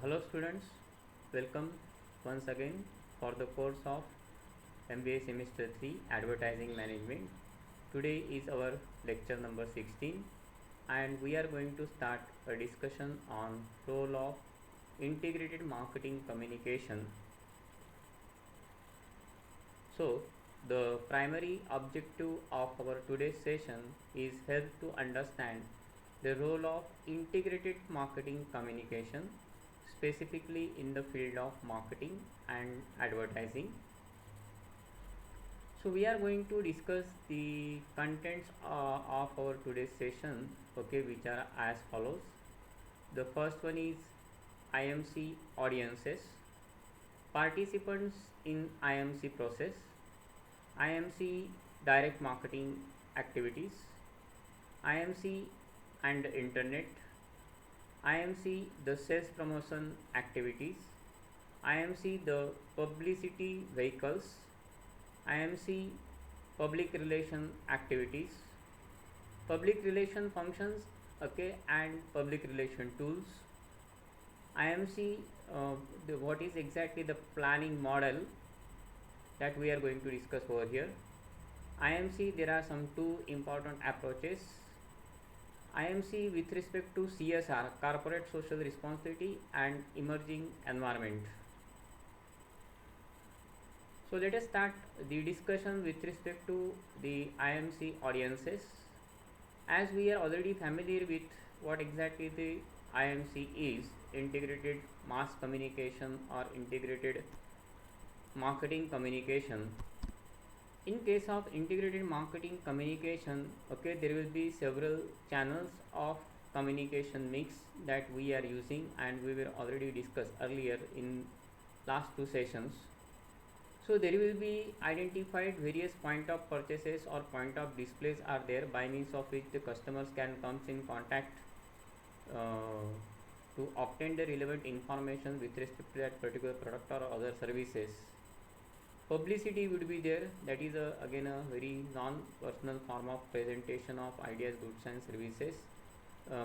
Hello students, welcome once again for the course of MBA semester 3 advertising management. Today is our lecture number 16 and we are going to start a discussion on role of integrated marketing communication. So the primary objective of our today's session is help to understand the role of integrated marketing communication specifically in the field of marketing and advertising. So we are going to discuss the contents of our today's session, okay, which are as follows. The first one is IMC audiences, participants in IMC process, IMC direct marketing activities, IMC and internet, IMC the sales promotion activities, IMC the publicity vehicles, IMC public relation activities, public relation functions, okay, and public relation tools, IMC what is exactly the planning model that we are going to discuss over here. IMC, there are some two important approaches. IMC with respect to CSR, corporate social responsibility, and emerging environment. So let us start the discussion with respect to the IMC audiences. As we are already familiar with what exactly the IMC is, integrated mass communication or integrated marketing communication. In case of integrated marketing communication, okay, there will be several channels of communication mix that we are using and we were already discussed earlier in last two sessions. So there will be identified various point of purchases or point of displays are there by means of which the customers can come in contact to obtain the relevant information with respect to that particular product or other services. Publicity would be there, that is again a very non-personal form of presentation of ideas, goods and services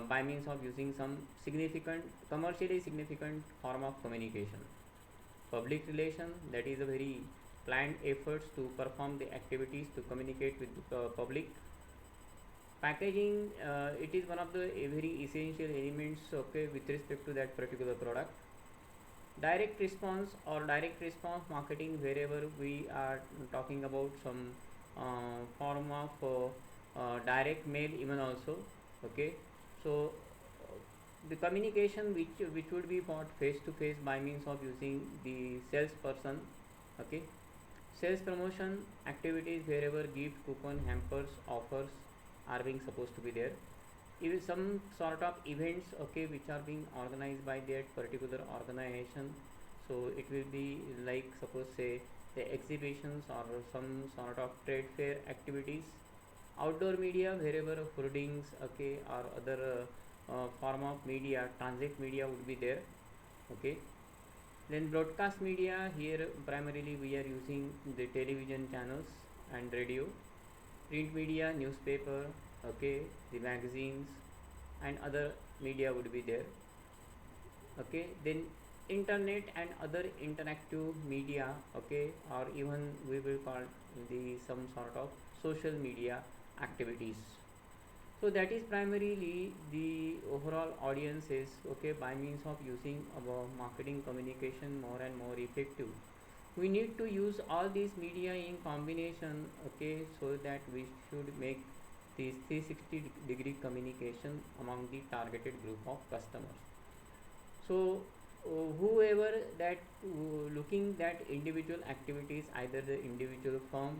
by means of using some significant, commercially significant form of communication. Public relation, that is a very planned efforts to perform the activities to communicate with the public. Packaging, it is one of the very essential elements, okay, with respect to that particular product. Direct response or direct response marketing, wherever we are talking about some form of direct mail even also, okay. So the communication which would be bought face to face by means of using the salesperson, okay. Sales promotion activities, wherever gift, coupon, hampers, offers are being supposed to be there. Even some sort of events, okay, which are being organized by that particular organization. So it will be like, suppose say the exhibitions or some sort of trade fair activities. Outdoor media, wherever hoardings, okay, or other form of media, transit media would be there, okay. Then broadcast media, here primarily we are using the television channels and radio. Print media, newspaper, okay, the magazines and other media would be there, okay. Then internet and other interactive media, okay, or even we will call the some sort of social media activities. So that is primarily the overall audiences, okay, by means of using our marketing communication more and more effective. We need to use all these media in combination, okay, so that we should make this 360-degree communication among the targeted group of customers. So whoever that looking that individual activities, either the individual firm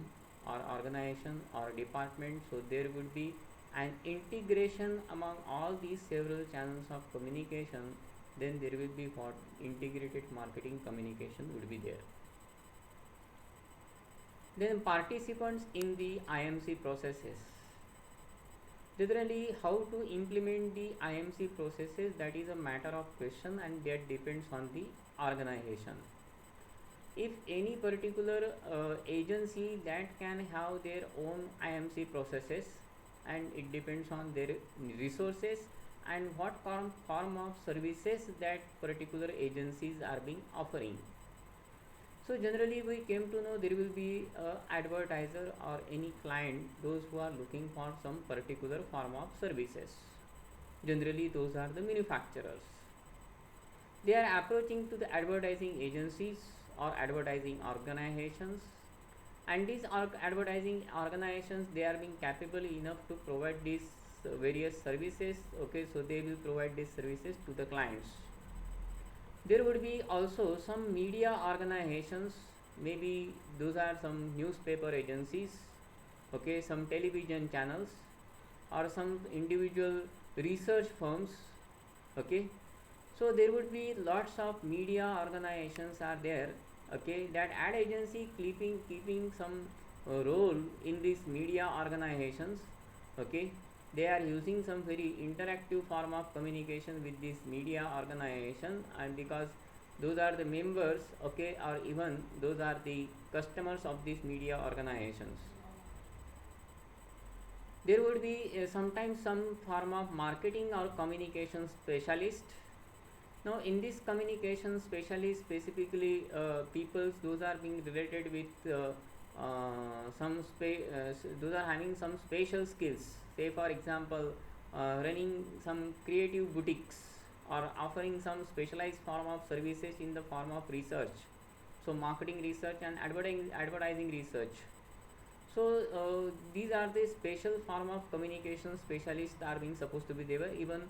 or organization or department, so there would be an integration among all these several channels of communication, then there will be what integrated marketing communication would be there. Then participants in the IMC processes. Generally, how to implement the IMC processes, that is a matter of question and that depends on the organization. If any particular agency that can have their own IMC processes and it depends on their resources, and what form of services that particular agencies are being offering. So generally we came to know there will be a advertiser or any client, those who are looking for some particular form of services. Generally those are the manufacturers. They are approaching to the advertising agencies or advertising organizations, and these advertising organizations, they are being capable enough to provide these various services. Okay, so they will provide these services to the clients. There would be also some media organizations, maybe those are some newspaper agencies, okay, some television channels, or some individual research firms. Okay, so there would be lots of media organizations are there. Okay, that ad agency keeping some role in these media organizations. Okay, they are using some very interactive form of communication with this media organization, and because those are the members, okay, or even those are the customers of these media organizations. There would be sometimes some form of marketing or communication specialist. Now in this communication specialist, specifically people those are being related with those are having some special skills, say for example running some creative boutiques or offering some specialized form of services in the form of research, so marketing research and advertising research. So these are the special form of communication specialists are being supposed to be there. Even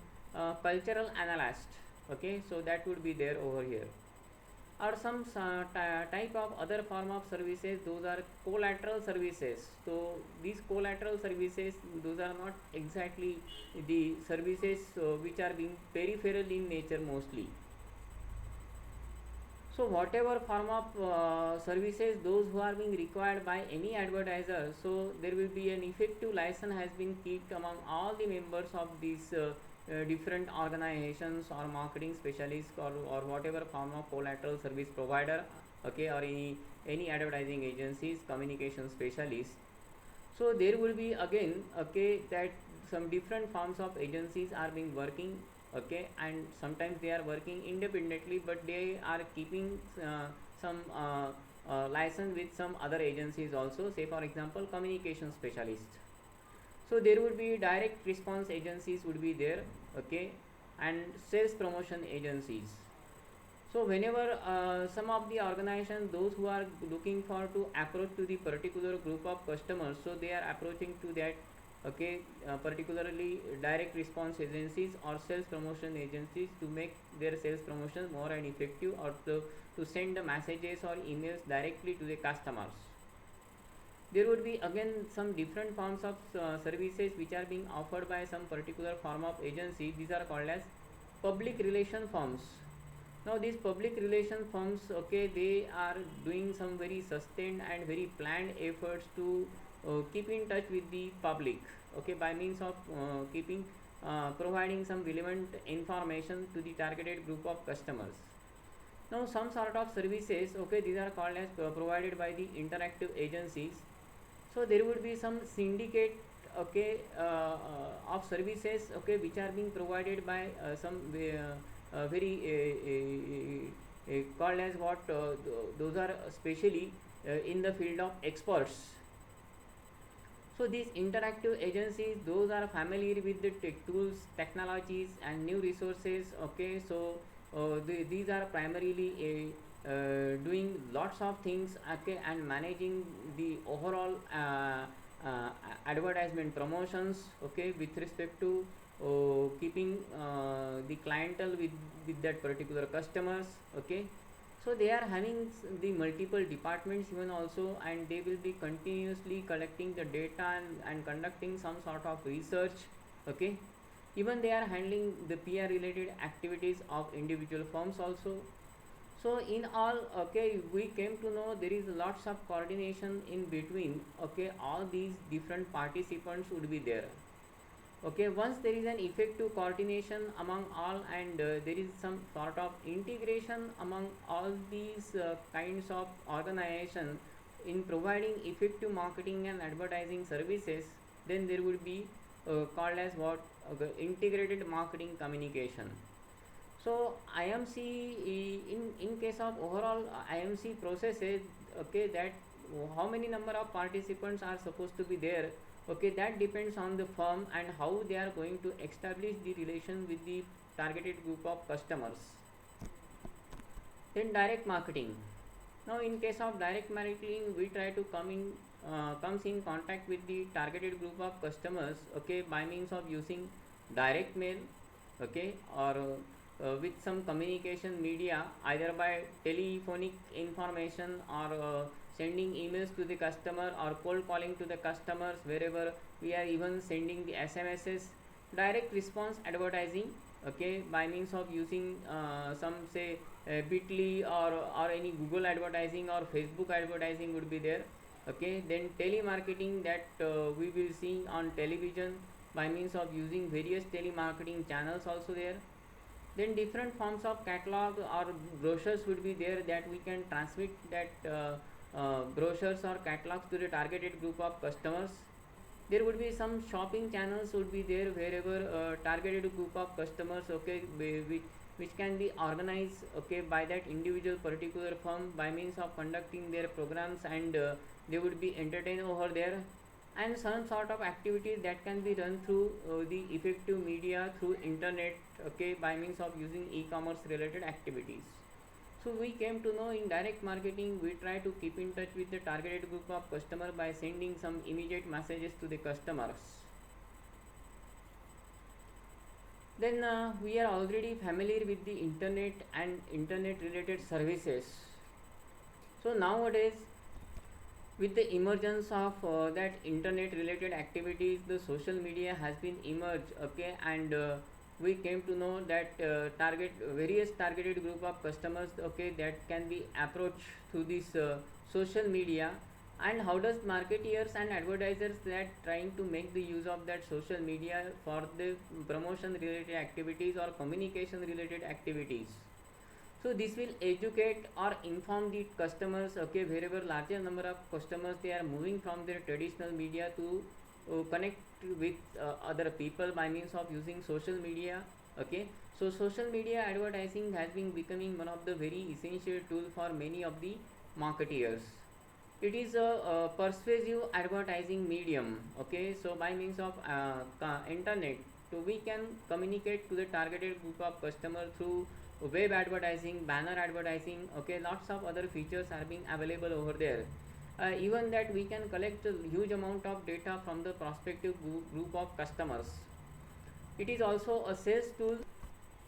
cultural analyst, okay, so that would be there over here. Or some type of other form of services, those are collateral services. So these collateral services, those are not exactly the services which are being peripheral in nature mostly. So whatever form of services those who are being required by any advertiser, so there will be an effective license has been kept among all the members of these different organizations or marketing specialists, or whatever form of collateral service provider, okay, or any advertising agencies communication specialists. So there will be again, okay, that some different forms of agencies are being working, okay, and sometimes they are working independently, but they are keeping some license with some other agencies also, say for example communication specialists. So there would be direct response agencies would be there, okay, and sales promotion agencies. So whenever some of the organizations, those who are looking for to approach to the particular group of customers, so they are approaching to that, okay, particularly direct response agencies or sales promotion agencies to make their sales promotion more and effective, or to send the messages or emails directly to the customers. There would be again some different forms of services which are being offered by some particular form of agency. These are called as public relation firms. Now these public relation firms, okay, they are doing some very sustained and very planned efforts to keep in touch with the public, okay, by means of providing some relevant information to the targeted group of customers. Now some sort of services, okay, these are called as provided by the interactive agencies. So there would be some syndicate, okay, of services, okay, which are being provided by some very called as what those are especially in the field of experts. So these interactive agencies, those are familiar with the tech tools, technologies and new resources, okay. So these are primarily doing lots of things, okay, and managing the overall advertisement promotions, okay, with respect to keeping the clientele with that particular customers, okay. So they are having the multiple departments even also, and they will be continuously collecting the data and conducting some sort of research, okay. Even they are handling the PR related activities of individual firms also. So in all, okay, we came to know there is lots of coordination in between, okay, all these different participants would be there, okay. Once there is an effective coordination among all, and there is some sort of integration among all these kinds of organization in providing effective marketing and advertising services, then there would be called as what integrated marketing communication. So IMC, in case of overall IMC processes, okay, that how many number of participants are supposed to be there, okay, that depends on the firm and how they are going to establish the relation with the targeted group of customers. Then direct marketing. Now in case of direct marketing, we try to comes in contact with the targeted group of customers, okay, by means of using direct mail, okay, or with some communication media, either by telephonic information or sending emails to the customer or cold calling to the customers, wherever we are even sending the SMSs. Direct response advertising, okay, by means of using some say bitly or any Google advertising or Facebook advertising would be there, okay. Then telemarketing, that we will see on television by means of using various telemarketing channels also there. Then different forms of catalog or brochures would be there, that we can transmit that brochures or catalogs to the targeted group of customers. There would be some shopping channels would be there, wherever targeted group of customers, okay, which can be organized, okay, by that individual particular firm by means of conducting their programs, and they would be entertained over there. And some sort of activities that can be run through the effective media through internet, okay, by means of using e-commerce related activities. So we came to know in direct marketing, we try to keep in touch with the targeted group of customer by sending some immediate messages to the customers. Then we are already familiar with the internet and internet related services. So nowadays, with the emergence of that internet related activities, the social media has been emerged, okay, and we came to know that various targeted group of customers, okay, that can be approached through this social media. And how does marketeers and advertisers that trying to make the use of that social media for the promotion related activities or communication related activities. So this will educate or inform the customers, okay, wherever larger number of customers, they are moving from their traditional media to connect with other people by means of using social media, okay. So social media advertising has been becoming one of the very essential tool for many of the marketeers. It is a persuasive advertising medium, okay. So by means of internet, so we can communicate to the targeted group of customer through web advertising, banner advertising, okay. Lots of other features are being available over there. Even that we can collect a huge amount of data from the prospective group of customers. It is also a sales tool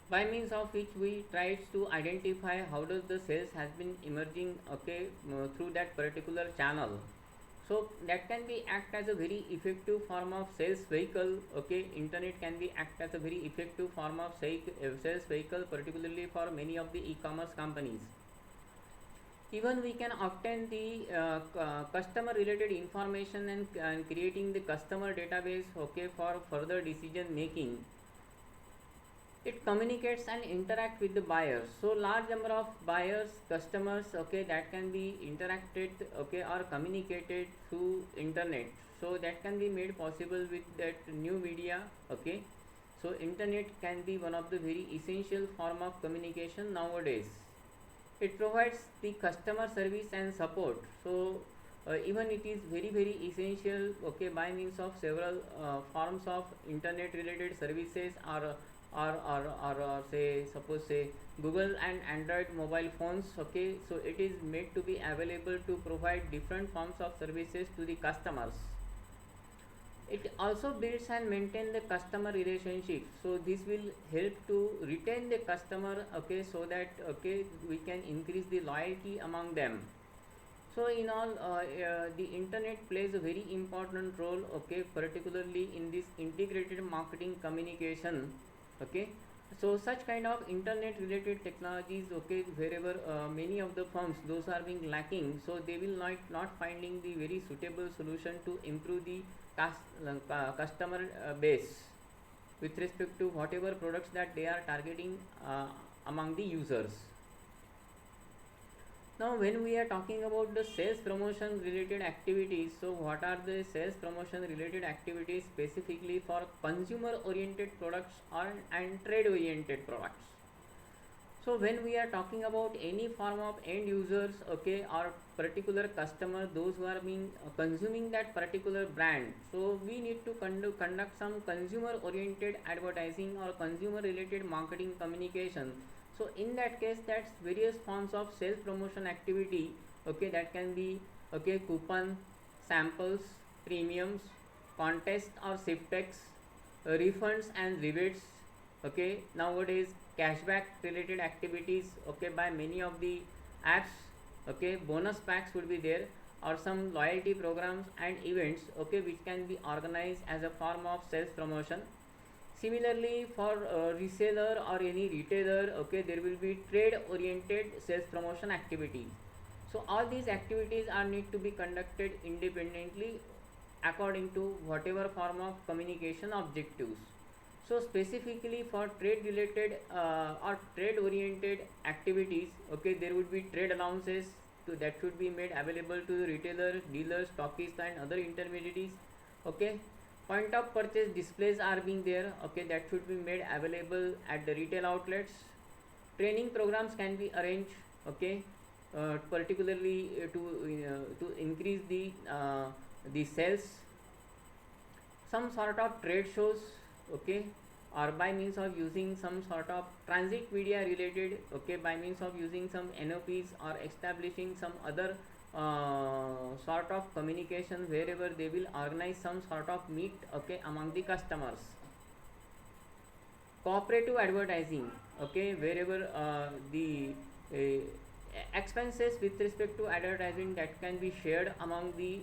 by means of which we try to identify how does the sales has been emerging, okay, through that particular channel. So that can be act as a very effective form of sales vehicle, okay. Internet can be act as a very effective form of sales vehicle, particularly for many of the e-commerce companies. Even we can obtain the customer related information and creating the customer database, okay, for further decision making. It communicates and interact with the buyers. So large number of buyers, customers, okay, that can be interacted, okay, or communicated through internet. So that can be made possible with that new media, okay. So internet can be one of the very essential form of communication nowadays. It provides the customer service and support. So even it is very essential, okay, by means of several forms of internet related services, or say suppose say Google and Android mobile phones, okay. So it is made to be available to provide different forms of services to the customers. It also builds and maintain the customer relationship. So this will help to retain the customer, okay, so that, okay, we can increase the loyalty among them. So in all, the internet plays a very important role, okay, particularly in this integrated marketing communication, okay. So such kind of internet related technologies, okay, wherever many of the firms those are being lacking, so they will not finding the very suitable solution to improve the customer base with respect to whatever products that they are targeting among the users. Now, when we are talking about the sales promotion related activities, so what are the sales promotion related activities specifically for consumer oriented products or and trade oriented products? So when we are talking about any form of end users, okay, or particular customer, those who are being consuming that particular brand, so we need to conduct some consumer oriented advertising or consumer related marketing communication. So in that case, that's various forms of sales promotion activity, okay, that can be, okay, coupon, samples, premiums, contest or siftex, refunds and rebates, okay, nowadays cashback related activities, okay, by many of the apps, okay, bonus packs would be there, or some loyalty programs and events, okay, which can be organized as a form of sales promotion. Similarly, for reseller or any retailer, okay, there will be trade oriented sales promotion activities. So all these activities are need to be conducted independently according to whatever form of communication objectives. So specifically for trade related or trade oriented activities, okay, there would be trade allowances that should be made available to the retailer, dealers, stockists and other intermediaries, okay. Point of purchase displays are being there, okay, that should be made available at the retail outlets. Training programs can be arranged, okay, particularly to increase the sales. Some sort of trade shows, okay, or by means of using some sort of transit media related, okay, by means of using some NOPs or establishing some other sort of communication wherever they will organize some sort of meet, okay, among the customers. Cooperative advertising, okay, wherever the expenses with respect to advertising that can be shared among the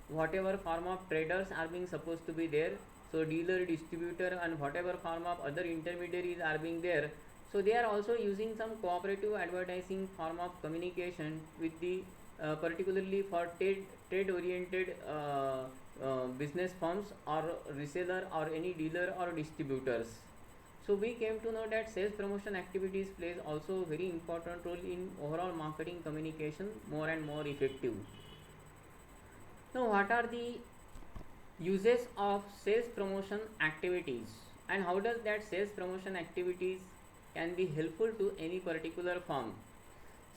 whatever form of traders are being supposed to be there, so dealer, distributor and whatever form of other intermediaries are being there, so they are also using some cooperative advertising form of communication with the particularly for trade oriented business firms or reseller or any dealer or distributors. So we came to know that sales promotion activities plays also very important role in overall marketing communication more and more effective. Now what are the uses of sales promotion activities and how does that sales promotion activities can be helpful to any particular firm?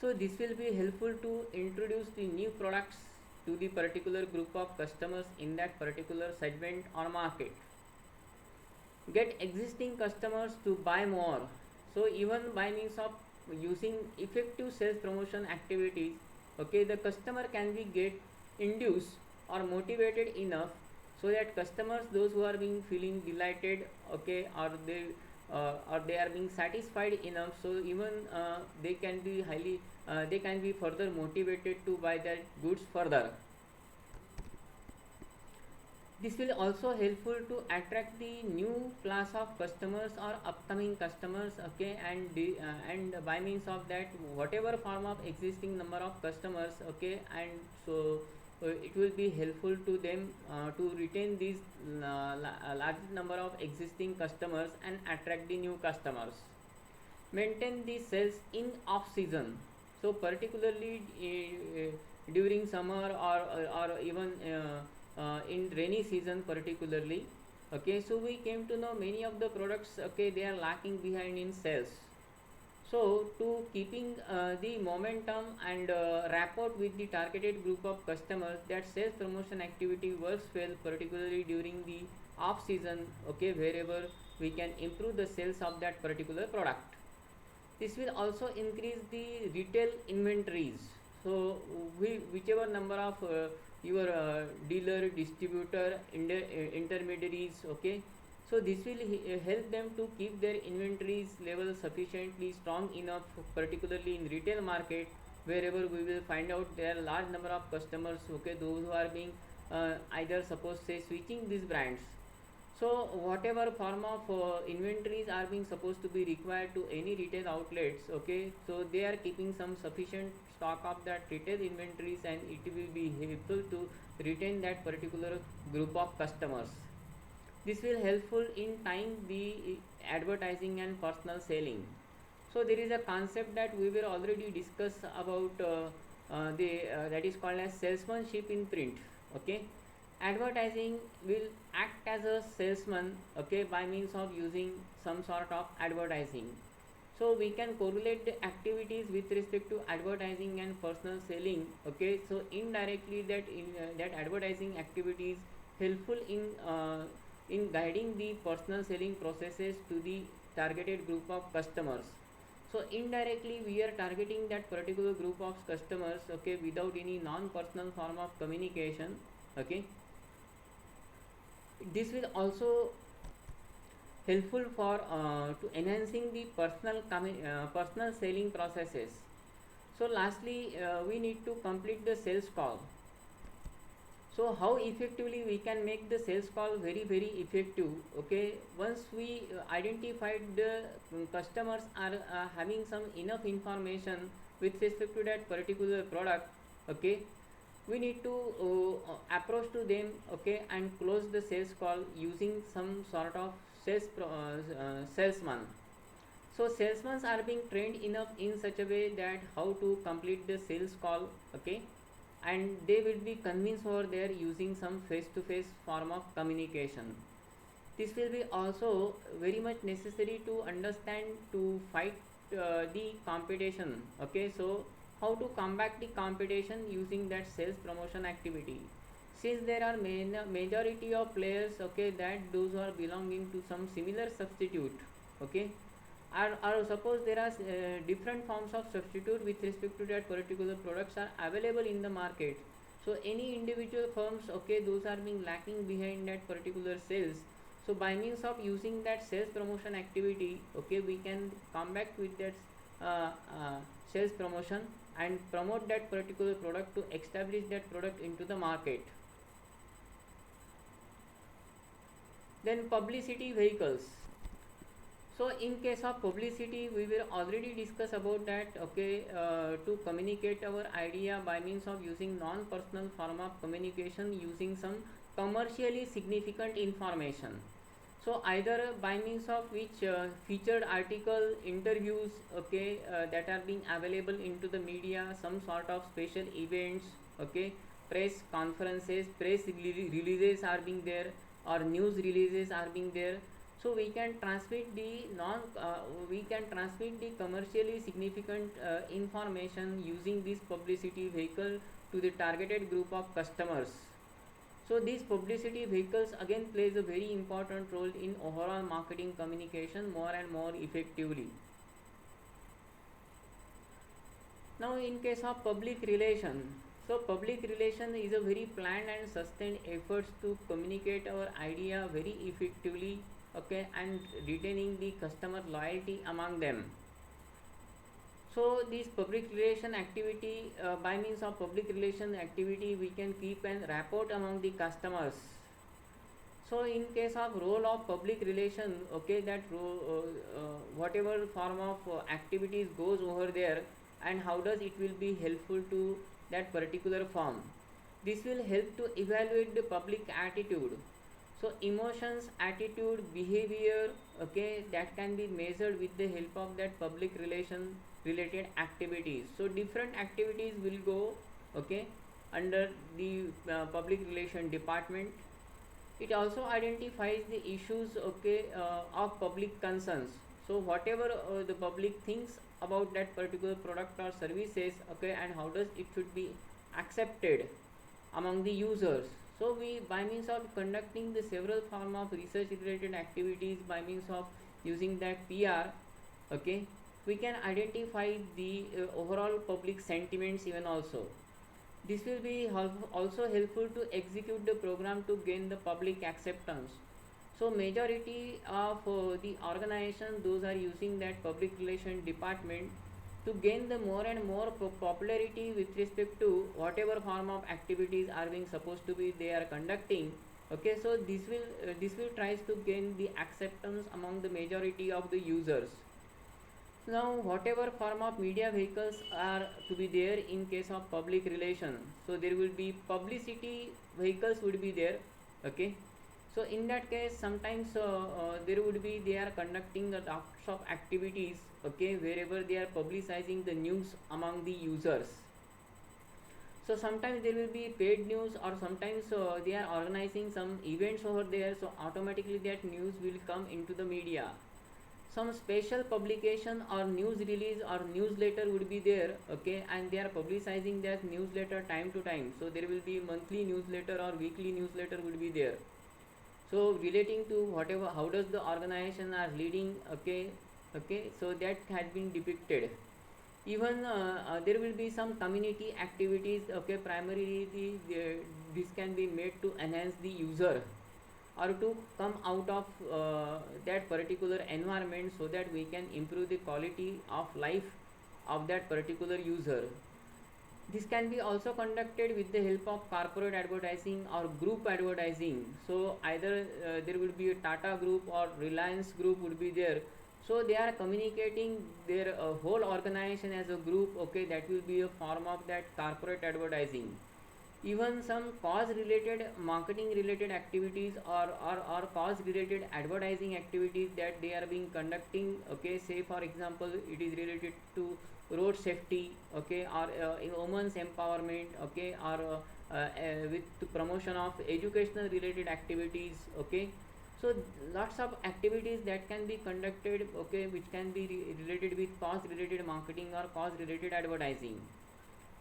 So this will be helpful to introduce the new products to the particular group of customers in that particular segment or market. Get existing customers to buy more. So even by means of using effective sales promotion activities, okay, the customer can be get induced or motivated enough so that customers, those who are being feeling delighted, okay, or they are being satisfied enough, so even they can be highly they can be further motivated to buy their goods further. This will also helpful to attract the new class of customers or upcoming customers, okay, and by means of that whatever form of existing number of customers, okay, and so it will be helpful to them to retain these large number of existing customers and attract the new customers. Maintain the sales in off season. So particularly during summer or even in rainy season particularly, okay, so we came to know many of the products, okay, they are lacking behind in sales. So to keeping the momentum and rapport with the targeted group of customers, that sales promotion activity works well particularly during the off season, okay, wherever we can improve the sales of that particular product. This will also increase the retail inventories. So whichever number of your dealer, distributor, intermediaries, okay, so this will help them to keep their inventories level sufficiently strong enough, particularly in retail market, wherever we will find out there are large number of customers, okay, those who are being either suppose say switching these brands. So whatever form of inventories are being supposed to be required to any retail outlets, okay, so they are keeping some sufficient stock of that retail inventories and it will be helpful to retain that particular group of customers. This will helpful in time the advertising and personal selling. So there is a concept that we will already discuss about the that is called as salesmanship in print. Okay, advertising will act as a salesman, okay, by means of using some sort of advertising. So we can correlate the activities with respect to advertising and personal selling. Okay, so indirectly that advertising activities helpful in guiding the personal selling processes to the targeted group of customers. So indirectly we are targeting that particular group of customers, okay, without any non-personal form of communication. Okay, this will also helpful for to enhancing the personal selling processes. So lastly, we need to complete the sales call. So how effectively we can make the sales call very effective? Okay, once we identified the customers are having some enough information with respect to that particular product, okay, we need to approach to them, okay, and close the sales call using some sort of salesman. So salesmen are being trained enough in such a way that how to complete the sales call, okay, and they will be convinced over there using some face to face form of communication. This will be also very much necessary to understand to fight the competition. Okay, so how to combat the competition using that sales promotion activity, since there are majority of players, okay, that those who are belonging to some similar substitute, okay, or suppose there are different forms of substitute with respect to that particular products are available in the market. So any individual firms, okay, those are being lacking behind that particular sales. So by means of using that sales promotion activity, okay, we can come back with that uh, uh, sales promotion and promote that particular product to establish that product into the market. Then publicity vehicles. So in case of publicity, we will already discuss about that, okay, to communicate our idea by means of using non-personal form of communication using some commercially significant information. So either by means of which featured article, interviews, okay, that are being available into the media, some sort of special events, okay, press conferences, releases are being there, or news releases are being there. So we can transmit the we can transmit the commercially significant information using this publicity vehicle to the targeted group of customers. So these publicity vehicles again plays a very important role in overall marketing communication more and more effectively. Now in case of public relation, so public relation is a very planned and sustained efforts to communicate our idea very effectively, okay, and retaining the customer loyalty among them. So this public relation activity, by means of public relation activity, we can keep an rapport among the customers. So in case of role of public relation, okay, that whatever form of activities goes over there, and how does it will be helpful to that particular firm. This will help to evaluate the public attitude. So emotions, attitude, behavior, okay, that can be measured with the help of that public relation related activities. So different activities will go, okay, under the public relation department. It also identifies the issues, okay, of public concerns. So whatever the public thinks about that particular product or services, okay, and how does it should be accepted among the users. So we, by means of conducting the several form of research related activities, by means of using that PR, okay, we can identify the overall public sentiments even also. This will be also helpful to execute the program to gain the public acceptance. So majority of the organization, those are using that public relation department to gain the more and more popularity with respect to whatever form of activities are being supposed to be they are conducting. Okay, so this will tries to gain the acceptance among the majority of the users. Now whatever form of media vehicles are to be there in case of public relation, so there will be publicity vehicles would be there, okay, So in that case, sometimes there would be, they are conducting the lots of activities, okay, wherever they are publicizing the news among the users. So sometimes there will be paid news, or sometimes they are organizing some events over there, so automatically that news will come into the media. Some special publication or news release or newsletter would be there, okay, and they are publicizing that newsletter time to time. So there will be monthly newsletter or weekly newsletter would be there, so relating to whatever, how does the organization are leading, okay, okay, so that has been depicted. Even there will be some community activities, okay, primarily this can be made to enhance the user, or to come out of that particular environment, so that we can improve the quality of life of that particular user. This can be also conducted with the help of corporate advertising or group advertising. So either there will be a Tata group or Reliance group would be there, so they are communicating their whole organization as a group, okay, that will be a form of that corporate advertising. Even some cause related marketing related activities, or cause related advertising activities that they are being conducting, okay, say for example it is related to road safety, okay, or in women's empowerment, okay, or with promotion of educational related activities, okay. So lots of activities that can be conducted, okay, which can be related with cause related marketing or cause related advertising.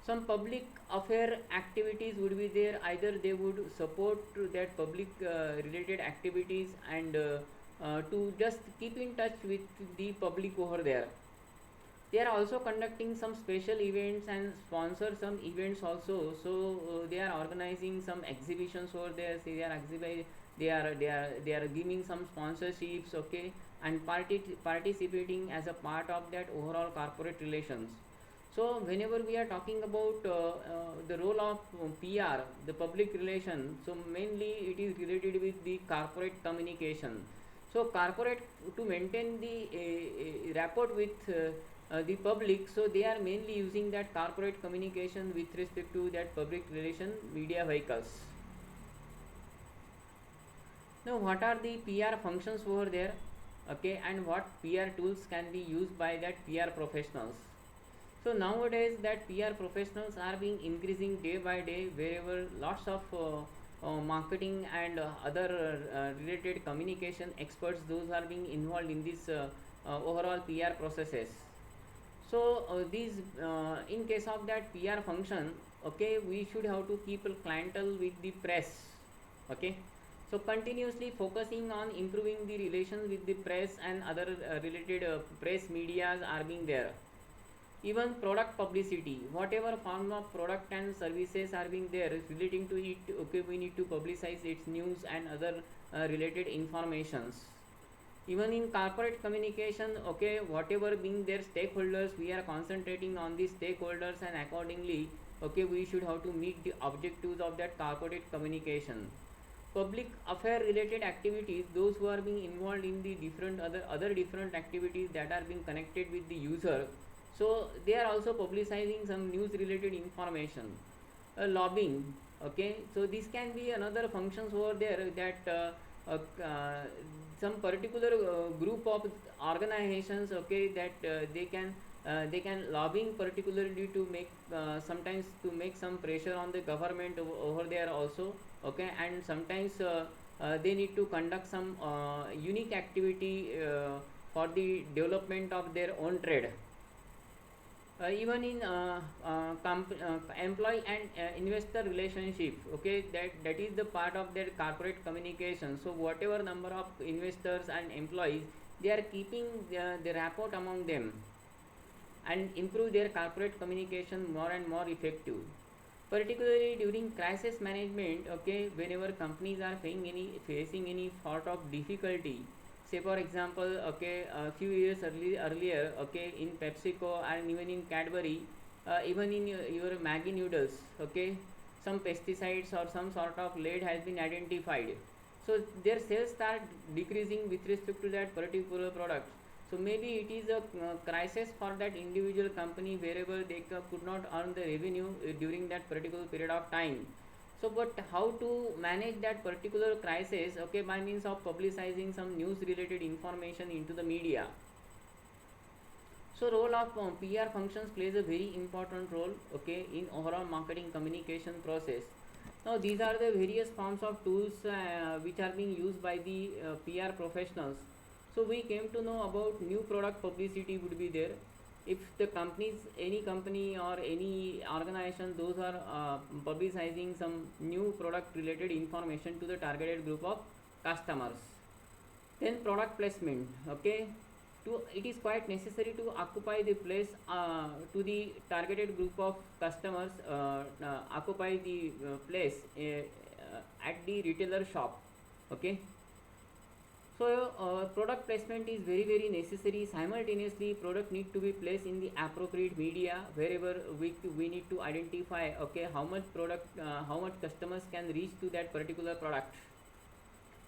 Some public affair activities would be there, either they would support that public related activities, and to just keep in touch with the public over there. They are also conducting some special events and sponsor some events also. So they are organizing some exhibitions over there, so they are giving some sponsorships, okay, and participating as a part of that overall corporate relations. So whenever we are talking about the role of PR, the public relation, so mainly it is related with the corporate communication. So corporate, to maintain the rapport with the public, so they are mainly using that corporate communication with respect to that public relation media vehicles. Now what are the PR functions over there, okay, and what PR tools can be used by that PR professionals? So nowadays that PR professionals are being increasing day by day, wherever lots of marketing and other related communication experts, those are being involved in this overall PR processes. So these in case of that PR function, okay, we should have to keep a clientele with the press, okay. So continuously focusing on improving the relation with the press and other related press medias are being there. Even product publicity, whatever form of product and services are being there relating to it, okay, we need to publicize its news and other related informations. Even in corporate communication, okay, whatever being their stakeholders, we are concentrating on the stakeholders, and accordingly, okay, we should have to meet the objectives of that corporate communication. Public affair related activities, those who are being involved in the different other different activities that are being connected with the user, so they are also publicizing some news related information. Lobbying, okay, so this can be another functions over there, that some particular group of organizations, okay, that they can lobbying particularly to make sometimes to make some pressure on the government over there also, okay, and sometimes they need to conduct some unique activity for the development of their own trade. Even in employee and investor relationship, okay, that is the part of their corporate communication. So whatever number of investors and employees, they are keeping the rapport among them, and improve their corporate communication more and more effective, particularly during crisis management, okay, whenever companies are facing any sort of difficulty. Say for example, okay, a few years earlier, okay, in PepsiCo and even in Cadbury, even in your Maggi noodles, okay, some pesticides or some sort of lead has been identified, so their sales start decreasing with respect to that particular product. So maybe it is a crisis for that individual company, wherever they could not earn the revenue during that particular period of time. So but how to manage that particular crisis, okay, by means of publicizing some news related information into the media. So role of PR functions plays a very important role, okay, in overall marketing communication process. Now these are the various forms of tools which are being used by the PR professionals. So we came to know about new product publicity would be there. If the companies, any company or any organization, those are publicizing some new product related information to the targeted group of customers. Then product placement, okay, to it is quite necessary to occupy the place to the targeted group of customers, occupy the place at the retailer shop, okay. So product placement is very necessary. Simultaneously product need to be placed in the appropriate media wherever we need to identify, okay, how much product, how much customers can reach to that particular product.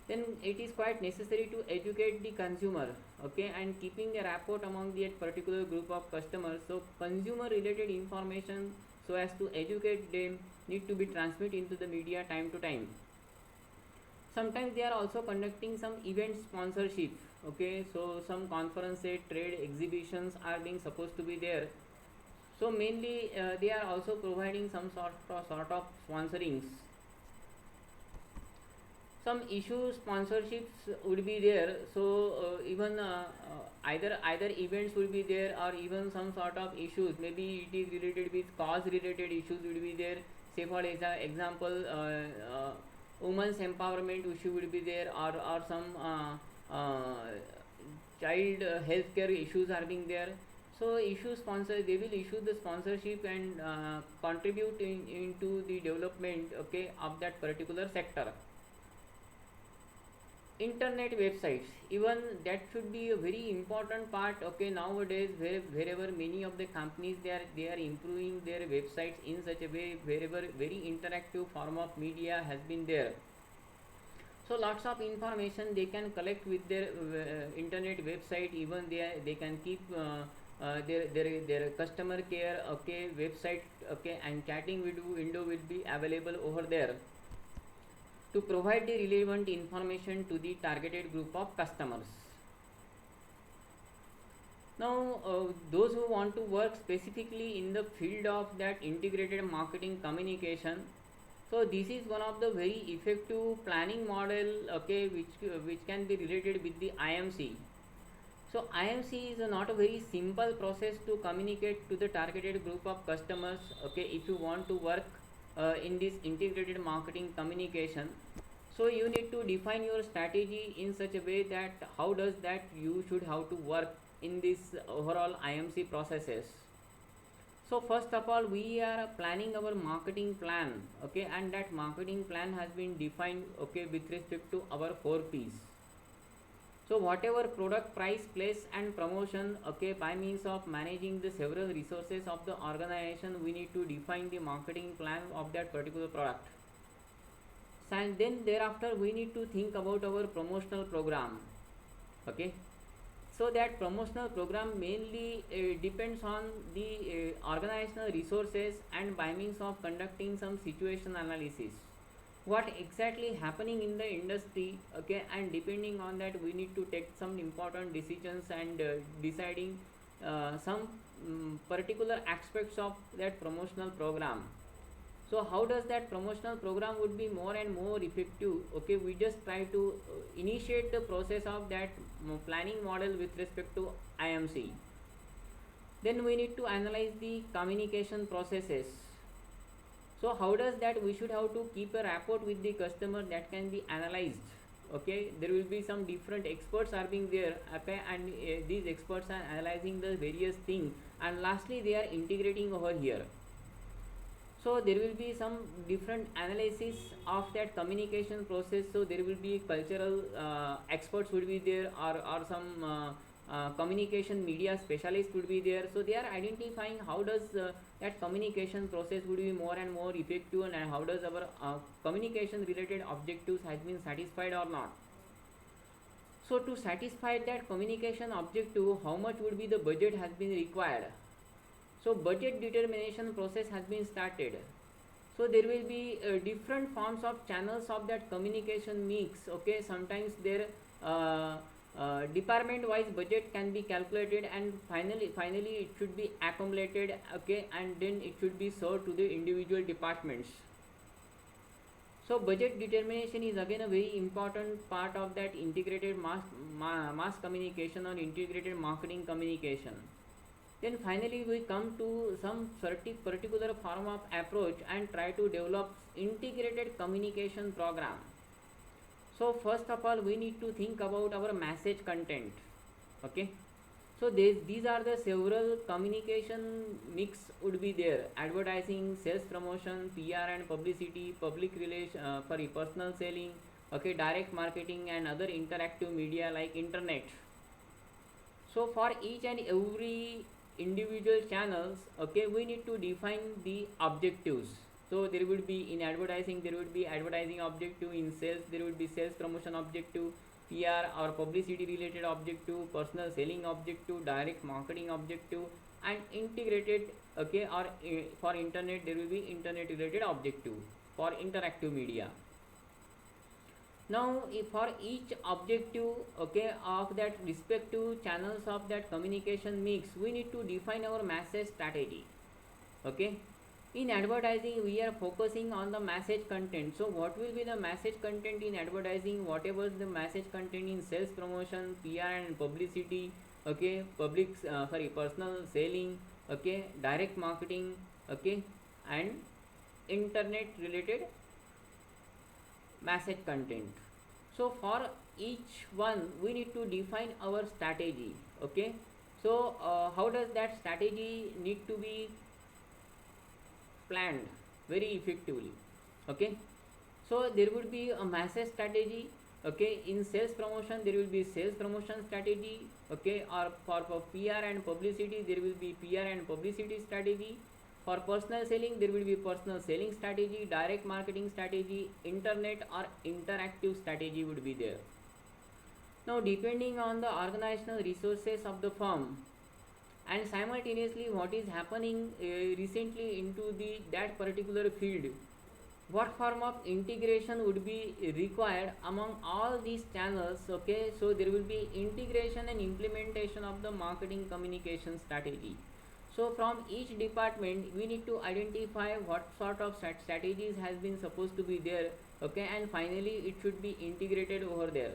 Then it is quite necessary to educate the consumer, okay, and keeping a rapport among the particular group of customers. So consumer related information, so as to educate them, need to be transmitted into the media time to time. Sometimes they are also conducting some event sponsorship, okay, so some conferences, trade exhibitions are being supposed to be there. So mainly they are also providing some sort of sponsorings. Some issue sponsorships would be there. So even either events would be there, or even some sort of issues, maybe it is related with cause related issues would be there. Say for example, women's empowerment issue would be there, or some child healthcare issues are being there. So issue sponsor, they will issue the sponsorship and contribute into the development, okay, of that particular sector. Internet websites, even that should be a very important part, okay, nowadays, wherever many of the companies, they are improving their websites in such a way, wherever very interactive form of media has been there. So lots of information they can collect with their internet website. Even they can keep their customer care, okay, website, okay, and chatting window will be available over there to provide the relevant information to the targeted group of customers. Now those who want to work specifically in the field of that integrated marketing communication, so this is one of the very effective planning model, okay, which can be related with the IMC. So IMC is not a very simple process to communicate to the targeted group of customers, okay, if you want to work in this integrated marketing communication. So you need to define your strategy in such a way that how does that you should have to work in this overall IMC processes. So first of all, we are planning our marketing plan, okay, and that marketing plan has been defined, okay, with respect to our 4Ps. So whatever product, price, place and promotion, okay, by means of managing the several resources of the organization, we need to define the marketing plan of that particular product. And then thereafter we need to think about our promotional program, okay. So that promotional program mainly depends on the organizational resources, and by means of conducting some situation analysis, what exactly happening in the industry, okay, and depending on that we need to take some important decisions and deciding some particular aspects of that promotional program. So how does that promotional program would be more and more effective, okay, we just try to initiate the process of that planning model with respect to IMC. Then we need to analyze the communication processes. So how does that we should have to keep a rapport with the customer, that can be analyzed, okay. There will be some different experts are being there, okay, and these experts are analyzing the various things, and lastly they are integrating over here. So there will be some different analysis of that communication process. So there will be cultural experts would be there, or some communication media specialists would be there. So they are identifying how does that communication process would be more and more effective, and how does our communication related objectives has been satisfied or not. So to satisfy that communication objective, how much would be the budget has been required. So budget determination process has been started. So there will be different forms of channels of that communication mix. Okay, sometimes there department wise budget can be calculated, and finally it should be accumulated, okay, and then it should be served to the individual departments. So budget determination is again a very important part of that integrated mass communication or integrated marketing communication. Then finally we come to some particular form of approach and try to develop integrated communication program. So first of all we need to think about our message content. Okay, so these are the several communication mix would be there: advertising, sales promotion, PR and publicity, public relation, personal selling, okay, direct marketing and other interactive media like internet. So for each and every individual channels, okay, we need to define the objectives. So there would be in advertising, there would be advertising objective; in sales there would be sales promotion objective, PR or publicity related objective, personal selling objective, direct marketing objective, and integrated, okay, or for internet there will be internet related objective for interactive media. Now for each objective, okay, of that respective channels of that communication mix, we need to define our message strategy. Okay, in advertising we are focusing on the message content. So what will be the message content in advertising? Whatever is the message content in sales promotion, PR and publicity, okay, personal selling, okay, direct marketing, okay, and internet related message content. So for each one we need to define our strategy. Okay, so how does that strategy need to be planned very effectively? Okay, so there would be a message strategy. Okay, in sales promotion there will be sales promotion strategy. Okay, or for PR and publicity there will be PR and publicity strategy. For personal selling there will be personal selling strategy, direct marketing strategy, internet or interactive strategy would be there. Now depending on the organizational resources of the firm and simultaneously what is happening recently into that particular field, what form of integration would be required among all these channels. Okay, so there will be integration and implementation of the marketing communication strategy. So from each department we need to identify what sort of strategies has been supposed to be there, okay, and finally it should be integrated over there.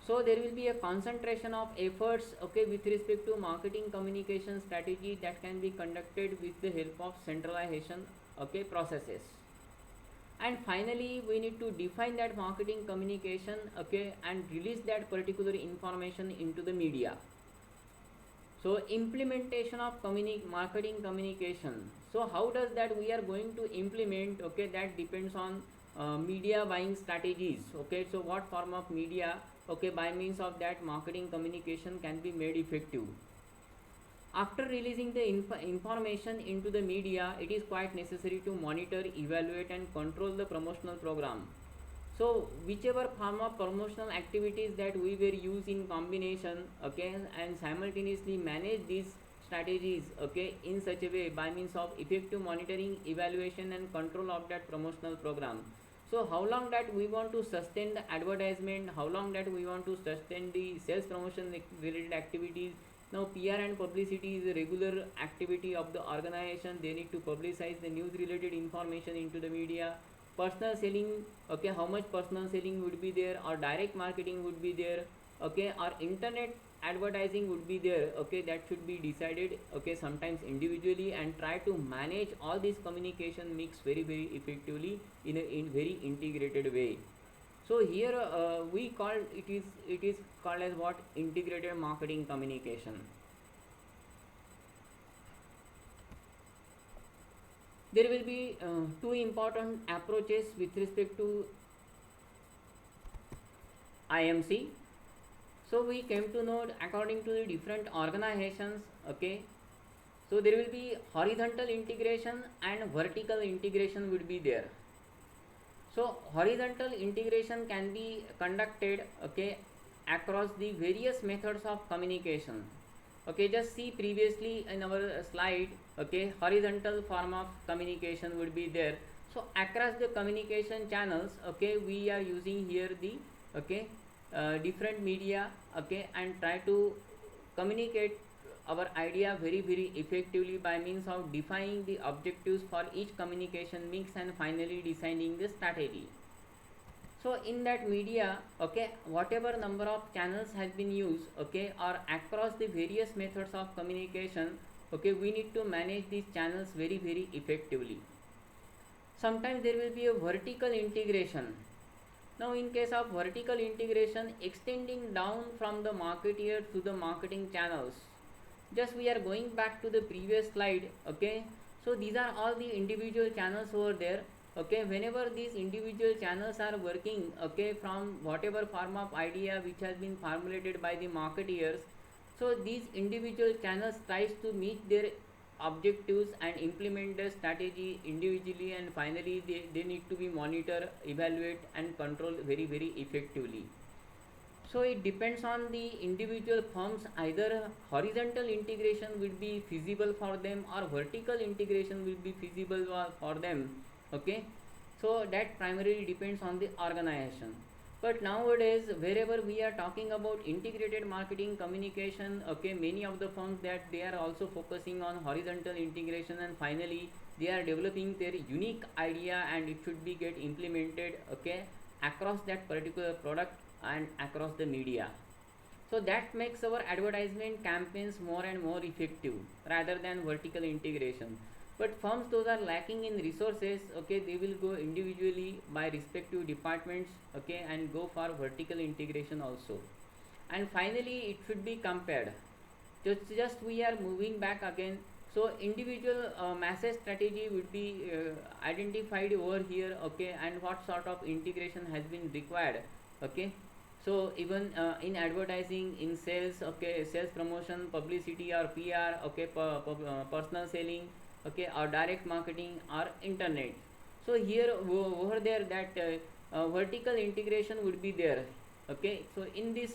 So there will be a concentration of efforts, okay, with respect to marketing communication strategy that can be conducted with the help of centralization, okay, processes. And finally we need to define that marketing communication, okay, and release that particular information into the media. So implementation of marketing communication. So how does that we are going to implement? Okay, that depends on media buying strategies. Okay, so what form of media, okay, by means of that marketing communication can be made effective. After releasing the information into the media, it is quite necessary to monitor, evaluate and control the promotional program. So whichever form of promotional activities that we were used in combination, okay, and simultaneously manage these strategies, okay, in such a way by means of effective monitoring, evaluation and control of that promotional program. So how long that we want to sustain the advertisement, how long that we want to sustain the sales promotion related activities. Now PR and publicity is a regular activity of the organization. They need to publicize the news related information into the media. Personal selling, okay, how much personal selling would be there, or direct marketing would be there, okay, or internet advertising would be there, okay, that should be decided, okay, sometimes individually, and try to manage all this communication mix very effectively in a very integrated way. So here we call it is called as what? Integrated marketing communication. There will be two important approaches with respect to IMC. So we came to know according to the different organizations, okay, so there will be horizontal integration and vertical integration would be there. So horizontal integration can be conducted, okay, across the various methods of communication. Okay, just see previously in our slide, okay, horizontal form of communication would be there. So across the communication channels, okay, we are using here the, okay, different media, okay, and try to communicate our idea very effectively by means of defining the objectives for each communication mix and finally deciding the strategy. So in that media, okay, whatever number of channels has been used, okay, or across the various methods of communication, okay, we need to manage these channels very effectively. Sometimes there will be a vertical integration. Now in case of vertical integration, extending down from the marketeer to the marketing channels, just we are going back to the previous slide, okay. So these are all the individual channels over there, okay. Whenever these individual channels are working, okay, from whatever form of idea which has been formulated by the marketeers, so these individual channels tries to meet their objectives and implement the strategy individually, and finally they need to be monitor, evaluate and control very effectively. So it depends on the individual firms, either horizontal integration will be feasible for them or vertical integration will be feasible for them, okay. So that primarily depends on the organization. But nowadays wherever we are talking about integrated marketing communication, okay, many of the firms that they are also focusing on horizontal integration, and finally they are developing their unique idea and it should be get implemented, okay, across that particular product and across the media. So that makes our advertisement campaigns more and more effective rather than vertical integration. But firms those are lacking in resources, okay, they will go individually by respective departments, okay, and go for vertical integration also. And finally it should be compared. Just we are moving back again. So individual message strategy would be identified over here, okay, and what sort of integration has been required, okay. So even in advertising, in sales, okay, sales promotion, publicity or PR, okay, personal selling, okay, or direct marketing or internet. So here over there that vertical integration would be there, okay. So in this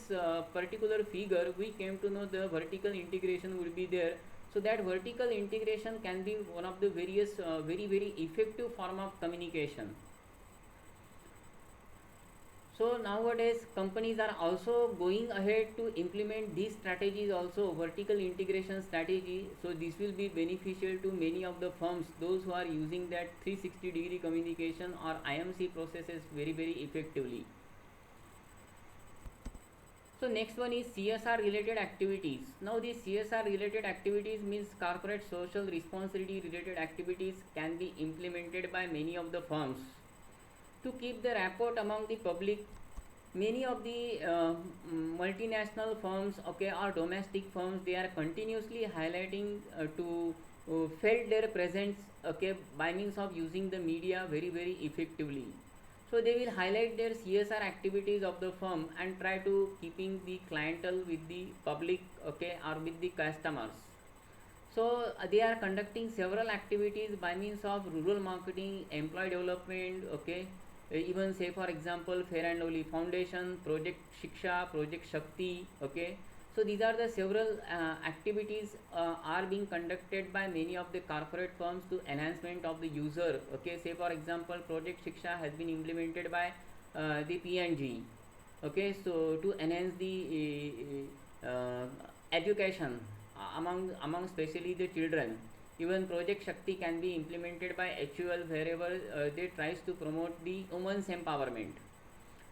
particular figure we came to know the vertical integration would be there. So that vertical integration can be one of the various very effective form of communication. So nowadays companies are also going ahead to implement these strategies also, vertical integration strategy. So this will be beneficial to many of the firms, those who are using that 360-degree communication or IMC processes very effectively. So next one is CSR related activities. Now these CSR related activities means corporate social responsibility related activities can be implemented by many of the firms to keep the rapport among the public. Many of the multinational firms, okay, or domestic firms, they are continuously highlighting to felt their presence, okay, by means of using the media very effectively. So they will highlight their CSR activities of the firm and try to keeping the clientele with the public, okay, or with the customers. So they are conducting several activities by means of rural marketing, employee development, okay, even say for example Fair and Lovely Foundation, Project Shiksha, Project Shakti, okay. So these are the several activities are being conducted by many of the corporate firms to enhancement of the user, okay. Say for example Project Shiksha has been implemented by the P&G, okay, so to enhance the education among especially the children. Even Project Shakti can be implemented by HUL wherever they tries to promote the women's empowerment.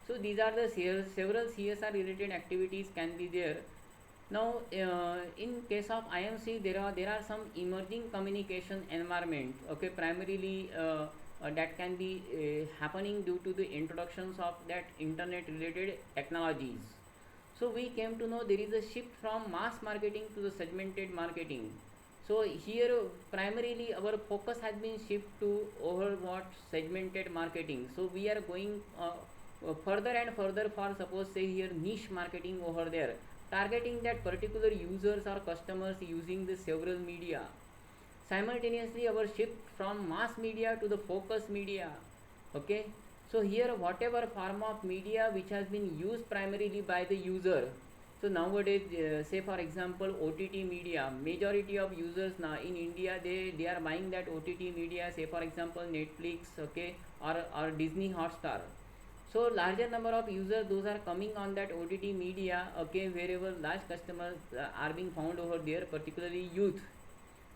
So these are the several CSR related activities can be there. Now in case of IMC there are some emerging communication environment, okay, primarily that can be happening due to the introductions of that internet related technologies. So we came to know there is a shift from mass marketing to the segmented marketing. So here primarily our focus has been shift to over what segmented marketing. So we are going further and further for suppose say here niche marketing over there, targeting that particular users or customers using the several media. Simultaneously our shift from mass media to the focus media, okay. So here whatever form of media which has been used primarily by the user, So nowadays, say for example, OTT media, majority of users now in India, they are buying that OTT media. Say for example, Netflix, okay, or Disney Hotstar. So larger number of users, those are coming on that OTT media, okay, wherever large customers are being found over there, particularly youth.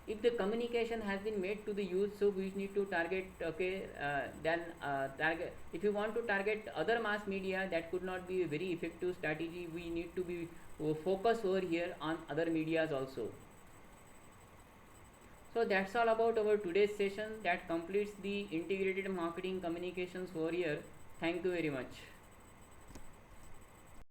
If the communication has been made to the youth, so we need to target, okay, then target, if you want to target other mass media, that could not be a very effective strategy. We need to be focus over here on other medias also. So that's all about our today's session. That completes the integrated marketing communications over here. Thank you very much.